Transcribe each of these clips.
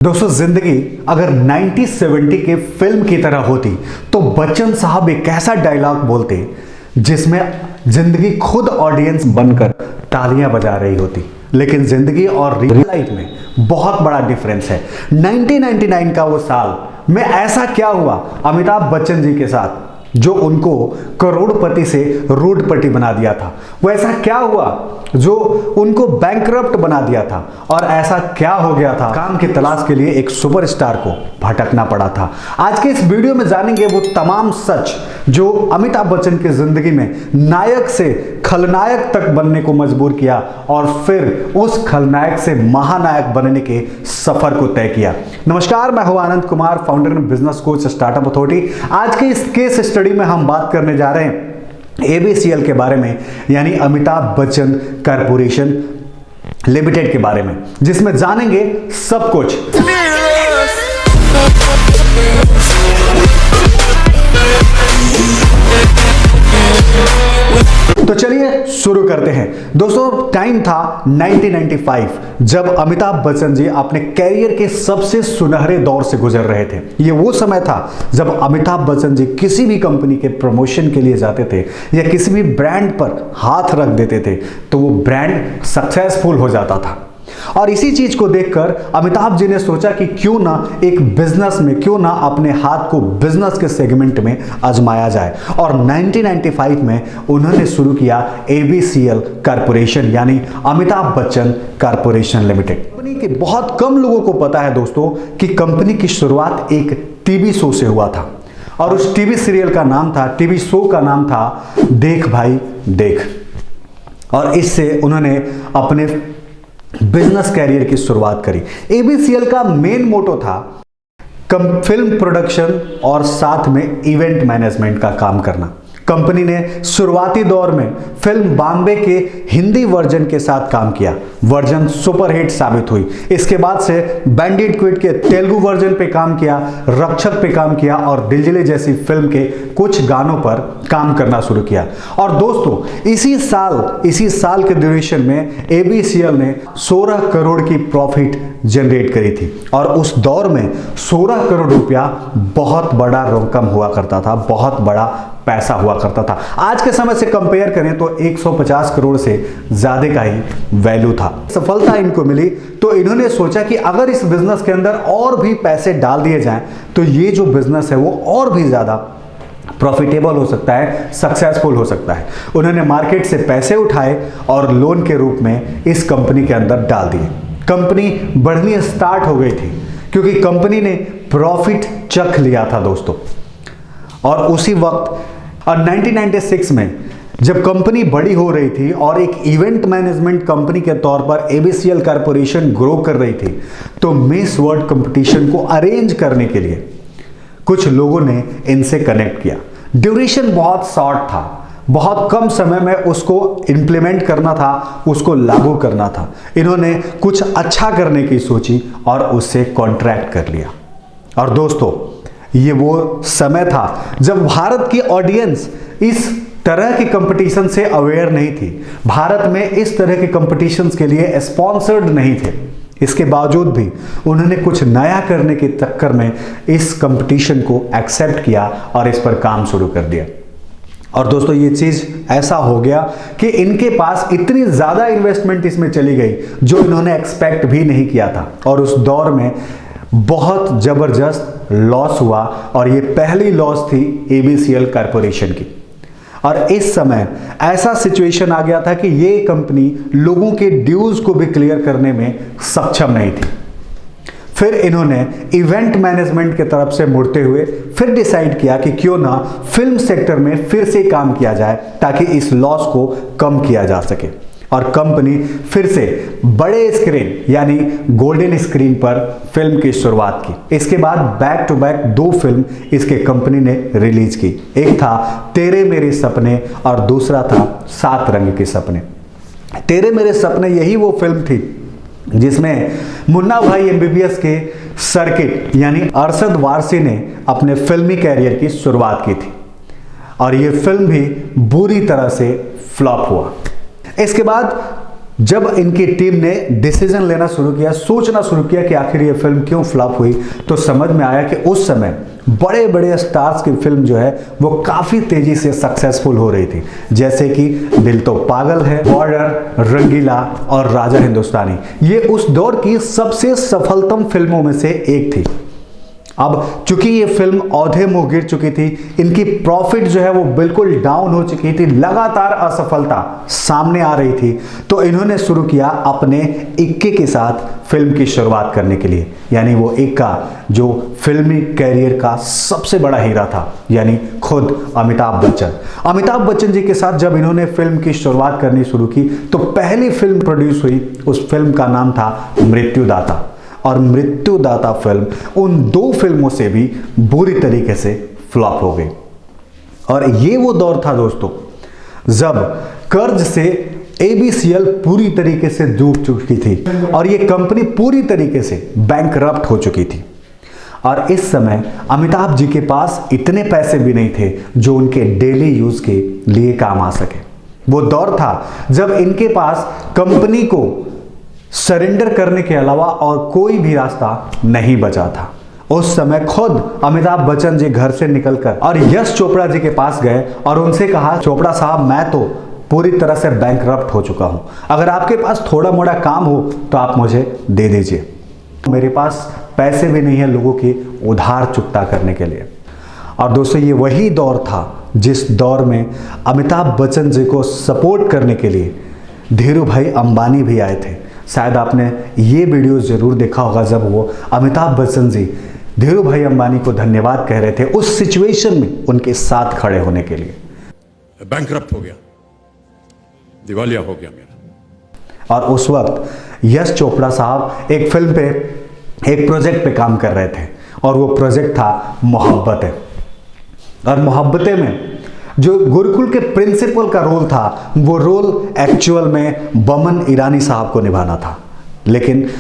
दोस्तों, जिंदगी अगर 1970 के फिल्म की तरह होती तो बच्चन साहब एक ऐसा डायलॉग बोलते जिसमें जिंदगी खुद ऑडियंस बनकर तालियां बजा रही होती। लेकिन जिंदगी और रियल लाइफ में बहुत बड़ा डिफरेंस है। 1999 का वो साल में ऐसा क्या हुआ अमिताभ बच्चन जी के साथ जो उनको करोड़पति से रोडपति बना दिया था? वो ऐसा क्या हुआ जो उनको बैंकरप्ट बना दिया था? और ऐसा क्या हो गया था काम की तलाश के लिए एक सुपरस्टार को भटकना पड़ा था? आज के इस वीडियो में जानेंगे वो तमाम सच जो अमिताभ बच्चन की जिंदगी में नायक से खलनायक तक बनने को मजबूर किया और फिर उस खलनायक से महानायक बनने के सफर को तय किया। नमस्कार, मैं हूं Anand Kumar, founder and business coach startup authority. आज के इस केस स्टडी में हम बात करने जा रहे हैं ABCL के बारे में, यानी अमिताभ बच्चन कॉरपोरेशन लिमिटेड के बारे में, जिसमें जानेंगे सब कुछ। तो चलिए शुरू करते हैं। दोस्तों, टाइम था 1995 जब अमिताभ बच्चन जी अपने कैरियर के सबसे सुनहरे दौर से गुजर रहे थे। ये वो समय था जब अमिताभ बच्चन जी किसी भी कंपनी के प्रमोशन के लिए जाते थे या किसी भी ब्रांड पर हाथ रख देते थे तो वो ब्रांड सक्सेसफुल हो जाता था। और इसी चीज को देखकर अमिताभ जी ने सोचा कि क्यों ना एक बिजनेस में, क्यों ना अपने हाथ को बिजनेस के सेगमेंट में आजमाया जाए। और 1995 में उन्होंने शुरू किया ABCL कॉरपोरेशन, यानी Amitabh Bachchan corporation limited. Company के बहुत कम लोगों को पता है दोस्तों कि कंपनी की शुरुआत एक टीवी शो से हुआ था और उस टीवी सीरियल का नाम था, टीवी शो का नाम था देख भाई देख। और इससे उन्होंने अपने बिजनेस कैरियर की शुरुआत करी। ABCL का मेन मोटो था फिल्म प्रोडक्शन और साथ में इवेंट मैनेजमेंट का काम करना। कंपनी ने शुरुआती दौर में फिल्म बॉम्बे के हिंदी वर्जन के साथ काम किया। वर्जन सुपरहिट साबित हुई। इसके बाद से बैंडिट क्विट के तेलुगु वर्जन पे काम किया, रक्षक पे काम किया और दिलजिले जैसी फिल्म के कुछ गानों पर काम करना शुरू किया। और दोस्तों, इसी साल के ड्यूरेशन में ABCL ने 16 करोड़ की प्रॉफिट जनरेट करी थी। और उस दौर में 16 करोड़ रुपया बहुत बड़ा रकम हुआ करता था, बहुत बड़ा पैसा हुआ करता था। आज के समय से कंपेयर करें तो 150 करोड़ से ज्यादा का ही वैल्यू था। सफलता इनको मिली तो इन्होंने सोचा कि अगर इस बिजनेस के अंदर और भी पैसे डाल दिए जाएं तो ये जो बिजनेस है वो और भी ज्यादा प्रॉफिटेबल हो सकता है, सक्सेसफुल हो सकता है। उन्होंने मार्केट से पैसे उठाए और लोन के रूप में इस कंपनी के अंदर डाल दिए। कंपनी बढ़नी स्टार्ट हो गई थी क्योंकि कंपनी ने प्रॉफिट चख लिया था दोस्तों। और उसी वक्त और 1996 में जब कंपनी बड़ी हो रही थी और एक इवेंट मैनेजमेंट कंपनी के तौर पर ABCL कॉरपोरेशन ग्रो कर रही थी तो मिस वर्ल्ड कंपटीशन को अरेंज करने के लिए कुछ लोगों ने इनसे कनेक्ट किया। ड्यूरेशन बहुत शॉर्ट था, बहुत कम समय में उसको इंप्लीमेंट करना था, उसको लागू करना था। इन्होंने कुछ अच्छा करने की सोची और उससे कॉन्ट्रैक्ट कर लिया। और दोस्तों, ये वो समय था जब भारत की ऑडियंस इस तरह के कंपटीशन से अवेयर नहीं थी। भारत में इस तरह के कंपटीशंस के लिए स्पॉन्सर्ड नहीं थे। इसके बावजूद भी उन्होंने कुछ नया करने के चक्कर में इस कंपटीशन को एक्सेप्ट किया और इस पर काम शुरू कर दिया। और दोस्तों, ये चीज ऐसा हो गया कि इनके पास इतनी ज्यादा इन्वेस्टमेंट इसमें चली गई जो इन्होंने एक्सपेक्ट भी नहीं किया था। और उस दौर में बहुत जबरदस्त लॉस हुआ और ये पहली लॉस थी ABCL कॉरपोरेशन की। और इस समय ऐसा सिचुएशन आ गया था कि ये कंपनी लोगों के ड्यूज को भी क्लियर करने में सक्षम नहीं थी। फिर इन्होंने इवेंट मैनेजमेंट की तरफ से मुड़ते हुए फिर डिसाइड किया कि क्यों ना फिल्म सेक्टर में फिर से काम किया जाए ताकि इस लॉस को कम किया जा सके। और कंपनी फिर से बड़े स्क्रीन यानी गोल्डन स्क्रीन पर फिल्म की शुरुआत की। इसके बाद बैक टू बैक 2 फिल्म इसके कंपनी ने रिलीज की। एक था तेरे मेरे सपने और दूसरा था 7 रंग के सपने। तेरे मेरे सपने यही वो फिल्म थी जिसमें मुन्ना भाई MBBS के सर्किट यानी अरशद वारसी ने अपने फिल्मी कैरियर की शुरुआत की थी। और ये फिल्म भी बुरी तरह से फ्लॉप हुआ। इसके बाद जब इनकी टीम ने डिसीजन लेना शुरू किया, सोचना शुरू किया कि आखिर ये फिल्म क्यों फ्लॉप हुई, तो समझ में आया कि उस समय बड़े बड़े स्टार्स की फिल्म जो है वो काफ़ी तेज़ी से सक्सेसफुल हो रही थी, जैसे कि दिल तो पागल है, बॉर्डर, रंगीला और राजा हिंदुस्तानी। ये उस दौर की सबसे सफलतम फिल्मों में से एक थी। अब चूंकि ये फिल्म औंधे मुंह गिर चुकी थी, इनकी प्रॉफिट जो है वो बिल्कुल डाउन हो चुकी थी, लगातार असफलता सामने आ रही थी, तो इन्होंने शुरू किया अपने इक्के के साथ फिल्म की शुरुआत करने के लिए। यानी वो इक्का जो फिल्मी कैरियर का सबसे बड़ा हीरा था, यानी खुद अमिताभ बच्चन। अमिताभ बच्चन जी के साथ जब इन्होंने फिल्म की शुरुआत करनी शुरू की तो पहली फिल्म प्रोड्यूस हुई, उस फिल्म का नाम था मृत्युदाता। और मृत्युदाता फिल्म उन दो फिल्मों से भी बुरी तरीके से फ्लॉप हो गई। और ये वो दौर था दोस्तों जब कर्ज से ABCL पूरी तरीके से डूब चुकी थी और ये कंपनी पूरी तरीके से बैंकरप्ट हो चुकी थी। और इस समय अमिताभ जी के पास इतने पैसे भी नहीं थे जो उनके डेली यूज के लिए काम आ सके। वो दौर था जब इनके पास कंपनी को सरेंडर करने के अलावा और कोई भी रास्ता नहीं बचा था। उस समय खुद अमिताभ बच्चन जी घर से निकलकर और यश चोपड़ा जी के पास गए और उनसे कहा, चोपड़ा साहब मैं तो पूरी तरह से बैंकरप्ट हो चुका हूं, अगर आपके पास थोड़ा मोड़ा काम हो तो आप मुझे दे दीजिए, मेरे पास पैसे भी नहीं है लोगों की उधार चुकता करने के लिए। और दोस्तों ये वही दौर था जिस दौर में अमिताभ बच्चन जी को सपोर्ट करने के लिए धीरू भाई अंबानी भी आए थे। शायद आपने ये वीडियो जरूर देखा होगा जब वो अमिताभ बच्चन जी धीरू भाई अंबानी को धन्यवाद कह रहे थे उस सिचुएशन में उनके साथ खड़े होने के लिए। बैंकरप्ट हो गया, दिवालिया हो गया मेरा। और उस वक्त यश चोपड़ा साहब एक फिल्म पे, एक प्रोजेक्ट पे काम कर रहे थे और वो प्रोजेक्ट था मोहब्बतें। और मोहब्बतें में जो गुरुकुल के प्रिंसिपल का रोल था वो रोल एक्चुअल में बमन ईरानी साहब को निभाना था, लेकिन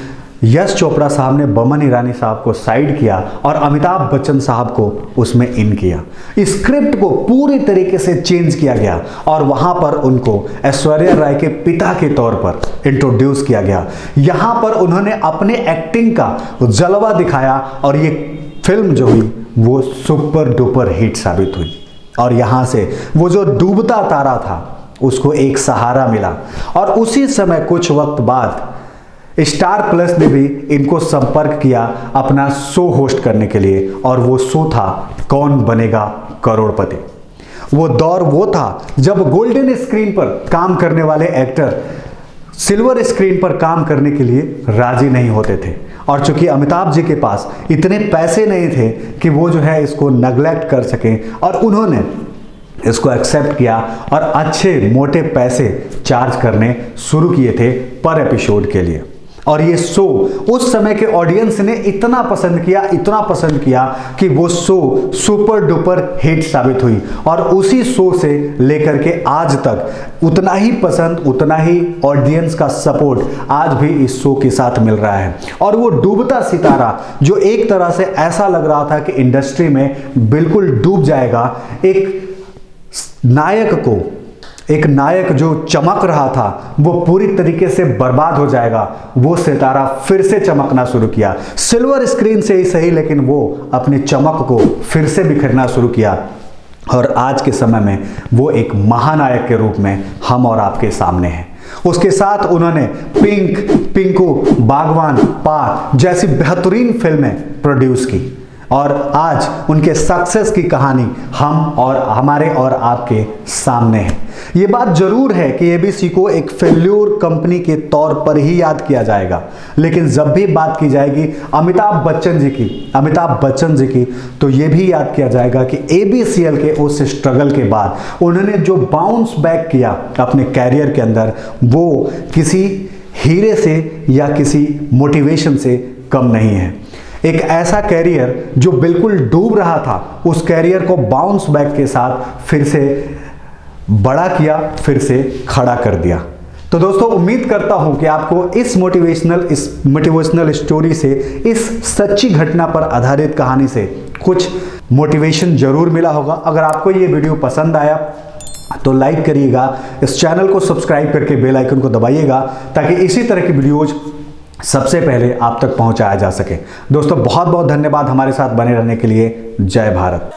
यश चोपड़ा साहब ने बमन ईरानी साहब को साइड किया और अमिताभ बच्चन साहब को उसमें इन किया। स्क्रिप्ट को पूरी तरीके से चेंज किया गया और वहां पर उनको ऐश्वर्या राय के पिता के तौर पर इंट्रोड्यूस किया गया। यहां पर उन्होंने अपने एक्टिंग का जलवा दिखाया और ये फिल्म जो हुई वो सुपर डुपर हिट साबित हुई। और यहां से वो जो डूबता तारा था उसको एक सहारा मिला। और उसी समय कुछ वक्त बाद स्टार प्लस ने भी इनको संपर्क किया अपना शो होस्ट करने के लिए, और वो शो था कौन बनेगा करोड़पति। वो दौर वो था जब गोल्डन स्क्रीन पर काम करने वाले एक्टर सिल्वर स्क्रीन पर काम करने के लिए राजी नहीं होते थे। और चूंकि अमिताभ जी के पास इतने पैसे नहीं थे कि वो जो है इसको नेग्लेक्ट कर सकें, और उन्होंने इसको एक्सेप्ट किया और अच्छे मोटे पैसे चार्ज करने शुरू किए थे पर एपिसोड के लिए। और ये शो उस समय के ऑडियंस ने इतना पसंद किया कि वो शो सुपर डुपर हिट साबित हुई। और उसी शो से लेकर के आज तक उतना ही पसंद, उतना ही ऑडियंस का सपोर्ट आज भी इस शो के साथ मिल रहा है। और वो डूबता सितारा जो एक तरह से ऐसा लग रहा था कि इंडस्ट्री में बिल्कुल डूब जाएगा, एक नायक जो चमक रहा था वो पूरी तरीके से बर्बाद हो जाएगा, वो सितारा फिर से चमकना शुरू किया। सिल्वर स्क्रीन से ही सही, लेकिन वो अपनी चमक को फिर से बिखरना शुरू किया। और आज के समय में वो एक महानायक के रूप में हम और आपके सामने हैं। उसके साथ उन्होंने पिंकू, बागवान, पा जैसी बेहतरीन फिल्में प्रोड्यूस की। और आज उनके सक्सेस की कहानी हम और हमारे और आपके सामने है। ये बात जरूर है कि ABC को एक फेल्यूर कंपनी के तौर पर ही याद किया जाएगा, लेकिन जब भी बात की जाएगी अमिताभ बच्चन जी की तो ये भी याद किया जाएगा कि ABCL के उस स्ट्रगल के बाद उन्होंने जो बाउंस बैक किया अपने कैरियर के अंदर, वो किसी हीरे से या किसी मोटिवेशन से कम नहीं है। एक ऐसा कैरियर जो बिल्कुल डूब रहा था, उस कैरियर को बाउंस बैक के साथ फिर से बड़ा किया, फिर से खड़ा कर दिया। तो दोस्तों उम्मीद करता हूं कि आपको इस मोटिवेशनल स्टोरी से, इस सच्ची घटना पर आधारित कहानी से कुछ मोटिवेशन जरूर मिला होगा। अगर आपको ये वीडियो पसंद आया तो लाइक करिएगा, इस चैनल को सब्सक्राइब करके बेल आइकन को दबाइएगा ताकि इसी तरह की वीडियोज सबसे पहले आप तक पहुंचाया जा सके। दोस्तों बहुत बहुत धन्यवाद हमारे साथ बने रहने के लिए। जय भारत।